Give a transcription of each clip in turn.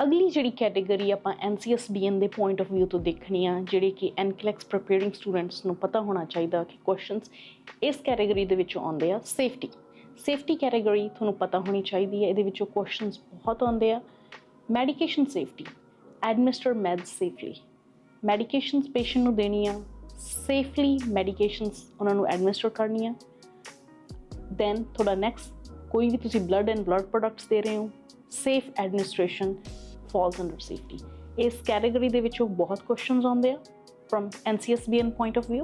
ਅਗਲੀ ਜਿਹੜੀ ਕੈਟੇਗਰੀ ਆਪਾਂ NCSBN ਦੇ ਪੁਆਇੰਟ ਆਫ ਵਿਊ ਤੋਂ ਦੇਖਣੀ ਆ, ਜਿਹੜੇ ਕਿ NCLEX ਪ੍ਰੀਪੇਅਰਿੰਗ ਸਟੂਡੈਂਟਸ ਨੂੰ ਪਤਾ ਹੋਣਾ ਚਾਹੀਦਾ ਕਿ ਕੁਐਸਚਨਸ ਇਸ ਕੈਟੇਗਰੀ ਦੇ ਵਿੱਚੋਂ ਆਉਂਦੇ ਆ। ਸੇਫਟੀ ਕੈਟੇਗਰੀ ਤੁਹਾਨੂੰ ਪਤਾ ਹੋਣੀ ਚਾਹੀਦੀ ਹੈ, ਇਹਦੇ ਵਿੱਚੋਂ ਕੁਐਸਚਨਸ ਬਹੁਤ ਆਉਂਦੇ ਆ। Medication safety, administer meds safely, medications patient ਨੂੰ ਦੇਣੀ ਆ, ਸੇਫਲੀ ਮੈਡੀਕੇਸ਼ਨਸ ਉਹਨਾਂ ਨੂੰ ਐਡਮਿਨਿਸਟਰ ਕਰਨੀ ਆ। ਦੈਨ ਤੁਹਾਡਾ ਨੈਕਸਟ, ਕੋਈ ਵੀ ਤੁਸੀਂ ਬਲੱਡ ਐਂਡ ਬਲੱਡ ਪ੍ਰੋਡਕਟਸ ਦੇ ਰਹੇ ਹੋ, safe administration falls under safety। ਇਸ ਕੈਟੇਗਰੀ ਦੇ ਵਿੱਚੋਂ ਬਹੁਤ ਕੁਐਸਚਨਸ ਆਉਂਦੇ ਆ from NCSBN point of view।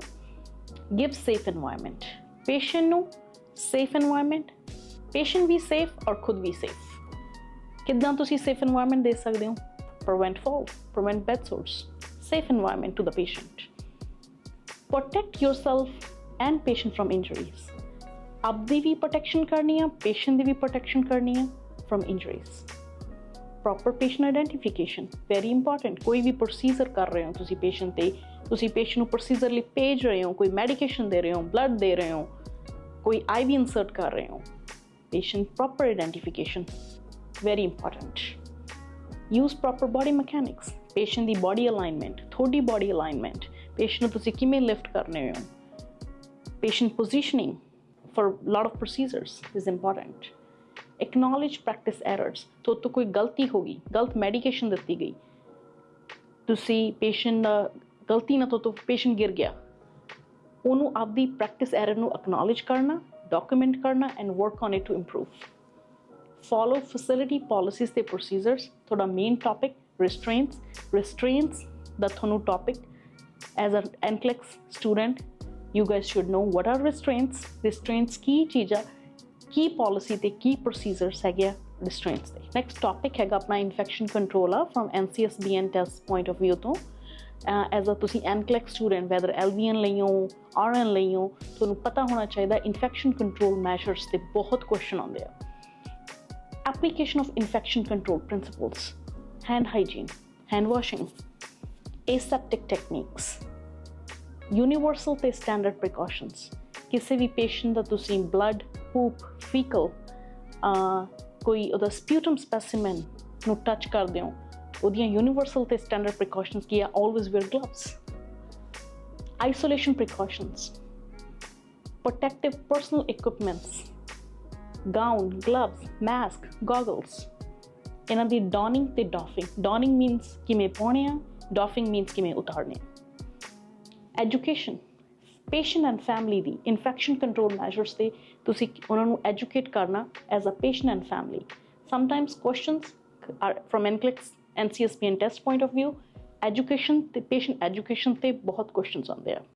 give safe environment, patient ਨੂੰ ਸੇਫ এনवायरमेंट, ਪੇਸ਼ੈਂਟ ਵੀ ਸੇਫ ਔਰ ਖੁਦ ਵੀ ਸੇਫ। ਕਿੱਦਾਂ ਤੁਸੀਂ ਸੇਫ এনवायरमेंट ਦੇ ਸਕਦੇ ਹੋ? prevent fall, prevent bed sores, safe environment to the patient। protect yourself and patient from injuries, ਆਪਦੀ ਵੀ protection ਕਰਨੀ ਆ, ਪੇਸ਼ੈਂਟ ਦੀ ਵੀ ਪ੍ਰੋਟੈਕਸ਼ਨ ਕਰਨੀ ਆ from injuries। Proper patient identification, very important. ਕੋਈ ਵੀ ਪ੍ਰੋਸੀਜਰ ਕਰ ਰਹੇ ਹੋ ਤੁਸੀਂ ਪੇਸ਼ੈਂਟ 'ਤੇ, ਤੁਸੀਂ ਪੇਸ਼ੈਂਟ ਨੂੰ ਪ੍ਰੋਸੀਜਰ ਲਈ ਭੇਜ ਰਹੇ ਹੋ, ਕੋਈ ਮੈਡੀਕੇਸ਼ਨ ਦੇ ਰਹੇ ਹੋ, ਬਲੱਡ ਦੇ ਰਹੇ ਹੋ, ਕੋਈ IV ਇਨਸਰਟ ਕਰ ਰਹੇ ਹੋ, patient proper identification very important. Use proper body mechanics, patient ਦੀ ਬੋਡੀ ਅਲਾਈਨਮੈਂਟ, ਤੁਹਾਡੀ ਬੋਡੀ ਅਲਾਈਨਮੈਂਟ, ਪੇਸ਼ੈਂਟ ਨੂੰ ਤੁਸੀਂ ਕਿਵੇਂ ਲਿਫਟ ਕਰਨੇ ਹੋ, patient positioning for lot of procedures is important। acknowledge practice errors, ਤੋਂ ਕੋਈ ਗਲਤੀ ਹੋ ਗਈ, ਗਲਤ ਮੈਡੀਕੇਸ਼ਨ ਦਿੱਤੀ ਗਈ, ਤੁਸੀਂ ਪੇਸ਼ੈਂਟ ਗਲਤੀ ਨਾਲ ਤੋਂ ਪੇਸ਼ੈਂਟ ਗਿਰ ਗਿਆ, ਉਹਨੂੰ ਆਪਦੀ ਪ੍ਰੈਕਟਿਸ ਐਰਰ ਨੂੰ ਅਕਨੋਲੇਜ ਕਰਨਾ, ਡਾਕੂਮੈਂਟ ਕਰਨਾ and work on it to improve. Follow facility policies ਤੇ ਪ੍ਰੋਸੀਜਰਸ। ਤੁਹਾਡਾ ਮੇਨ ਟੌਪਿਕ ਰਿਸਟ੍ਰੇਨਟਸ ਦਾ ਤੁਹਾਨੂੰ topic as a NCLEX student you guys should know what are restraints ਕੀ ਚੀਜ਼ਾਂ, ਕੀ policy ਤੇ ਕੀ procedures ਹੈਗੇ ਆ restraints ਦੇ। next topic ਹੈਗਾ ਆਪਣਾ infection control ਆ from NCSBN test point of view ਤੋਂ। as a ਤੁਸੀਂ NCLEX student whether LVN ਲਈ ਹੋ RN ਲਈ ਹੋ, ਤੁਹਾਨੂੰ ਪਤਾ ਹੋਣਾ ਚਾਹੀਦਾ infection control measures ਤੇ ਬਹੁਤ question ਆਉਂਦੇ ਆ। application of infection control principles, hand hygiene, hand washing, aseptic techniques, universal ਤੇ स्टैंडर्ड प्रिकॉशनस। ਕਿਸੇ ਵੀ ਪੇਸ਼ੈਂਟ ਦਾ ਤੁਸੀਂ ਬਲੱਡ, ਪੂਪ, ਫੀਕਲ, ਕੋਈ ਉਹਦਾ ਸਪਿਊਟਮ ਸਪੈਸੀਮੈਨ ਨੂੰ ਟੱਚ ਕਰਦੇ ਹੋ, ਉਹਦੀਆਂ ਯੂਨੀਵਰਸਲ ਤੇ ਸਟੈਂਡਰਡ ਪ੍ਰੀਕਾਸ਼ਨਸ ਕੀ ਆ? Always wear gloves. Isolation precautions, protective personal equipments, gown, gloves, mask, goggles, ਇਹਨਾਂ ਦੀ ਡੌਨਿੰਗ ਤੇ ਡਾਫਿੰਗ। ਡੌਨਿੰਗ ਮੀਨਸ ਕਿਵੇਂ ਪਾਉਣੇ ਆ, ਡਾਫਿੰਗ ਮੀਨਸ ਕਿਵੇਂ ਉਤਾਰਨੇ ਆ। ਐਜੂਕੇਸ਼ਨ, ਪੇਸ਼ੈਂਟ ਐਂਡ ਫੈਮਿਲੀ ਦੀ ਇਨਫੈਕਸ਼ਨ ਕੰਟਰੋਲ ਮੈਜਰਸ 'ਤੇ ਤੁਸੀਂ ਉਹਨਾਂ ਨੂੰ ਐਜੂਕੇਟ ਕਰਨਾ as a patient and family. Sometimes questions are from NCLEX NCSBN test point of view, education ਤੇ ਪੇਸ਼ੈਂਟ ਐਜੂਕੇਸ਼ਨ 'ਤੇ ਬਹੁਤ ਕੁਐਸਚਨਸ ਆਉਂਦੇ ਆ।